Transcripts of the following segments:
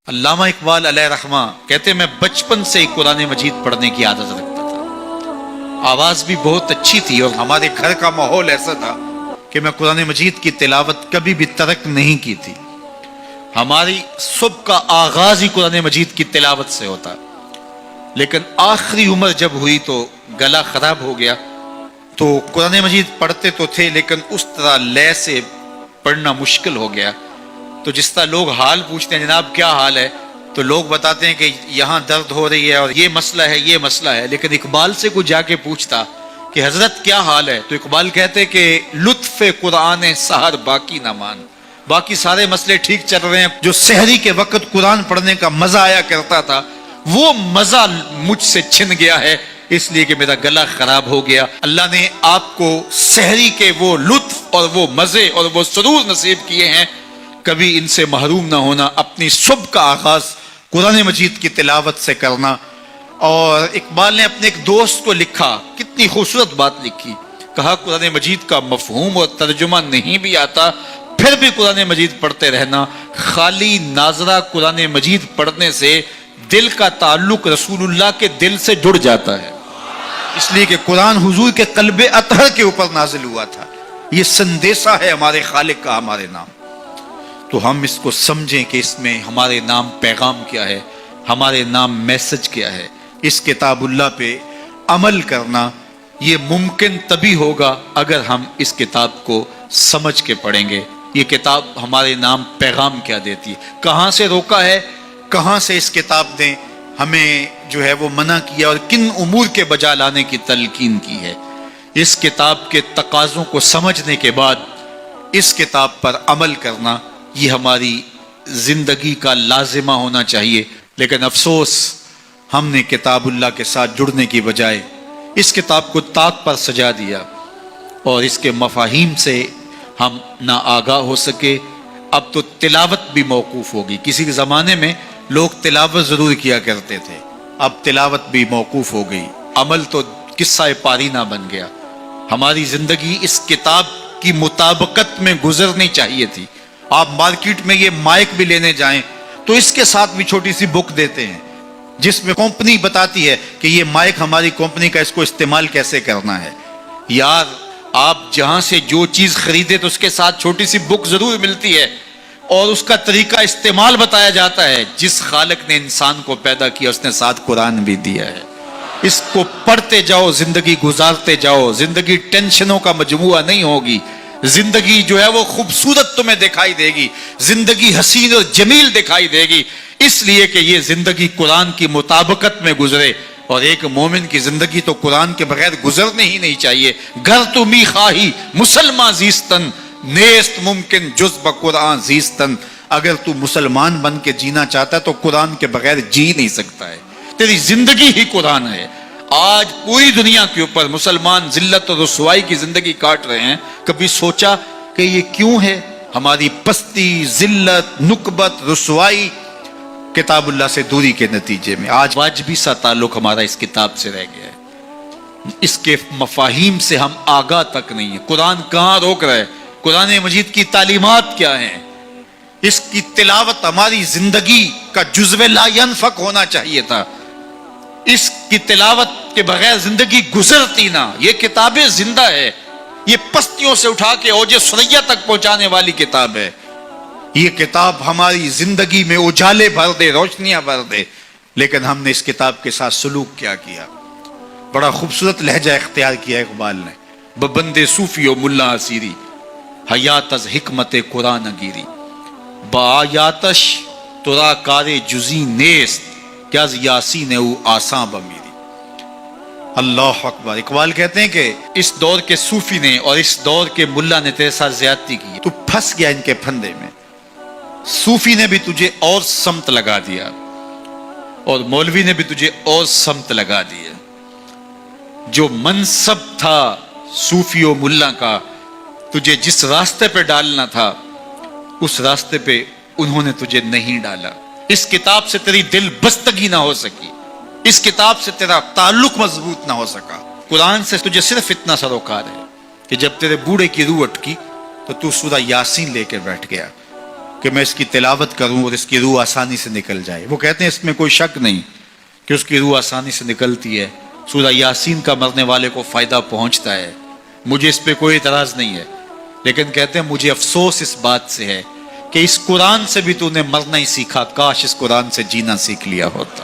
علامہ اقبال علیہ رحمہ کہتے ہیں میں بچپن سے ہی قرآن مجید پڑھنے کی عادت رکھتا تھا، آواز بھی بہت اچھی تھی اور ہمارے گھر کا ماحول ایسا تھا کہ میں قرآن مجید کی تلاوت کبھی بھی ترک نہیں کی تھی۔ ہماری صبح کا آغاز ہی قرآن مجید کی تلاوت سے ہوتا، لیکن آخری عمر جب ہوئی تو گلا خراب ہو گیا، تو قرآن مجید پڑھتے تو تھے لیکن اس طرح لے سے پڑھنا مشکل ہو گیا۔ تو جس طرح لوگ حال پوچھتے ہیں جناب کیا حال ہے، تو لوگ بتاتے ہیں کہ یہاں درد ہو رہی ہے اور یہ مسئلہ ہے یہ مسئلہ ہے، لیکن اقبال سے کوئی جا کے پوچھتا کہ حضرت کیا حال ہے، تو اقبال کہتے کہ لطف قرآن سحر باقی نہ مان، باقی سارے مسئلے ٹھیک چل رہے ہیں، جو سحری کے وقت قرآن پڑھنے کا مزہ آیا کرتا تھا وہ مزہ مجھ سے چھن گیا ہے، اس لیے کہ میرا گلا خراب ہو گیا۔ اللہ نے آپ کو سحری کے وہ لطف اور وہ مزے اور وہ سرور نصیب کیے ہیں، کبھی ان سے محروم نہ ہونا، اپنی صبح کا آغاز قرآن مجید کی تلاوت سے کرنا۔ اور اقبال نے اپنے ایک دوست کو لکھا، کتنی خوبصورت بات لکھی، کہا قرآن مجید کا مفہوم اور ترجمہ نہیں بھی آتا پھر بھی قرآن مجید پڑھتے رہنا، خالی ناظرہ قرآن مجید پڑھنے سے دل کا تعلق رسول اللہ کے دل سے جڑ جاتا ہے، اس لیے کہ قرآن حضور کے قلب اطہر کے اوپر نازل ہوا تھا، یہ سندیسہ ہے ہمارے خالق کا ہمارے نام۔ تو ہم اس کو سمجھیں کہ اس میں ہمارے نام پیغام کیا ہے، ہمارے نام میسج کیا ہے۔ اس کتاب اللہ پہ عمل کرنا یہ ممکن تبھی ہوگا اگر ہم اس کتاب کو سمجھ کے پڑھیں گے۔ یہ کتاب ہمارے نام پیغام کیا دیتی ہے، کہاں سے روکا ہے، کہاں سے اس کتاب نے ہمیں جو ہے وہ منع کیا اور کن امور کے بجا لانے کی تلقین کی ہے۔ اس کتاب کے تقاضوں کو سمجھنے کے بعد اس کتاب پر عمل کرنا یہ ہماری زندگی کا لازمہ ہونا چاہیے، لیکن افسوس ہم نے کتاب اللہ کے ساتھ جڑنے کی بجائے اس کتاب کو طاق پر سجا دیا اور اس کے مفاہیم سے ہم نہ آگاہ ہو سکے۔ اب تو تلاوت بھی موقوف ہوگی، کسی زمانے میں لوگ تلاوت ضرور کیا کرتے تھے، اب تلاوت بھی موقوف ہو گئی، عمل تو قصہ پارینہ بن گیا۔ ہماری زندگی اس کتاب کی مطابقت میں گزرنی چاہیے تھی۔ آپ مارکیٹ میں یہ مائک بھی لینے جائیں تو اس کے ساتھ بھی چھوٹی سی بک دیتے ہیں جس میں کمپنی بتاتی ہے کہ یہ مائک ہماری کمپنی کا، اس کو استعمال کیسے کرنا ہے۔ یار آپ جہاں سے جو چیز خریدے تو اس کے ساتھ چھوٹی سی بک ضرور ملتی ہے اور اس کا طریقہ استعمال بتایا جاتا ہے۔ جس خالق نے انسان کو پیدا کیا اس نے ساتھ قرآن بھی دیا ہے، اس کو پڑھتے جاؤ، زندگی گزارتے جاؤ، زندگی ٹینشنوں کا مجموعہ نہیں ہوگی، زندگی جو ہے وہ خوبصورت تمہیں دکھائی دے گی، زندگی حسین اور جمیل دکھائی دے گی، اس لیے کہ یہ زندگی قرآن کی مطابقت میں گزرے۔ اور ایک مومن کی زندگی تو قرآن کے بغیر گزرنے ہی نہیں چاہیے۔ گر تو می خواہی مسلمان زیستن، نیست ممکن جز بقرآن زیستن، اگر تو مسلمان بن کے جینا چاہتا ہے تو قرآن کے بغیر جی نہیں سکتا ہے، تیری زندگی ہی قرآن ہے۔ آج پوری دنیا کے اوپر مسلمان ذلت اور رسوائی کی زندگی کاٹ رہے ہیں، کبھی سوچا کہ یہ کیوں ہے؟ ہماری پستی، ذلت، نکبت، رسوائی کتاب اللہ سے دوری کے نتیجے میں۔ آج واجبی سا تعلق ہمارا اس کتاب سے رہ گیا ہے، اس کے مفاہیم سے ہم آگاہ تک نہیں ہیں۔ قرآن کہاں روک رہا ہے، قرآن مجید کی تعلیمات کیا ہیں، اس کی تلاوت ہماری زندگی کا جزو لا ینفک ہونا چاہیے تھا۔ اس کی تلاوت کے بغیر زندگی گزرتی نہ۔ یہ کتابیں زندہ ہے، یہ پستیوں سے اٹھا کے اوج ثریا تک پہنچانے والی کتاب ہے۔ یہ کتاب ہماری زندگی میں اجالے بھر دے، روشنیاں بھر دے، لیکن ہم نے اس کتاب کے ساتھ سلوک کیا کیا؟ بڑا خوبصورت لہجہ اختیار کیا اقبال نے، ببندے صوفی و ملا اسیری، حیات از حکمت قرآن گیری، بآیاتش ترا کار جزی نیست، کیا از یاسین او آساں بمیری۔ اللہ اکبر۔ اقبال کہتے ہیں کہ اس دور کے صوفی نے اور اس دور کے ملا نے تیرے ساتھ زیادتی کی، تو پھنس گیا ان کے پھندے میں۔ صوفی نے بھی تجھے اور سمت لگا دیا اور مولوی نے بھی تجھے اور سمت لگا دیا۔ جو منصب تھا صوفی و ملا کا، تجھے جس راستے پہ ڈالنا تھا اس راستے پہ انہوں نے تجھے نہیں ڈالا۔ اس کتاب سے تیری دل بستگی نہ ہو سکی، اس کتاب سے تیرا تعلق مضبوط نہ ہو سکا۔ قرآن سے تجھے صرف اتنا سروکار ہے کہ جب تیرے بوڑھے کی روح اٹکی تو تو سورہ یاسین لے کے بیٹھ گیا کہ میں اس کی تلاوت کروں اور اس کی روح آسانی سے نکل جائے. وہ کہتے ہیں اس میں کوئی شک نہیں کہ اس کی روح آسانی سے نکلتی ہے. سورہ یاسین کا مرنے والے کو فائدہ پہنچتا ہے, مجھے اس پہ کوئی اعتراض نہیں ہے, لیکن کہتے ہیں مجھے افسوس اس بات سے ہے کہ اس قرآن سے بھی تو نے مرنا ہی سیکھا, کاش اس قرآن سے جینا سیکھ لیا ہوتا.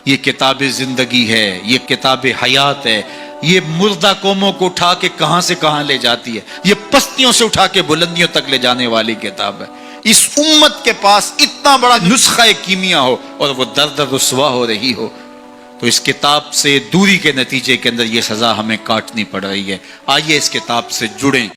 یہ کتاب زندگی ہے, یہ کتاب حیات ہے, یہ مردہ قوموں کو اٹھا کے کہاں سے کہاں لے جاتی ہے, یہ پستیوں سے اٹھا کے بلندیوں تک لے جانے والی کتاب ہے. اس امت کے پاس اتنا بڑا نسخہ کیمیا ہو اور وہ در در رسوا ہو رہی ہو, تو اس کتاب سے دوری کے نتیجے کے اندر یہ سزا ہمیں کاٹنی پڑ رہی ہے. آئیے اس کتاب سے جڑیں.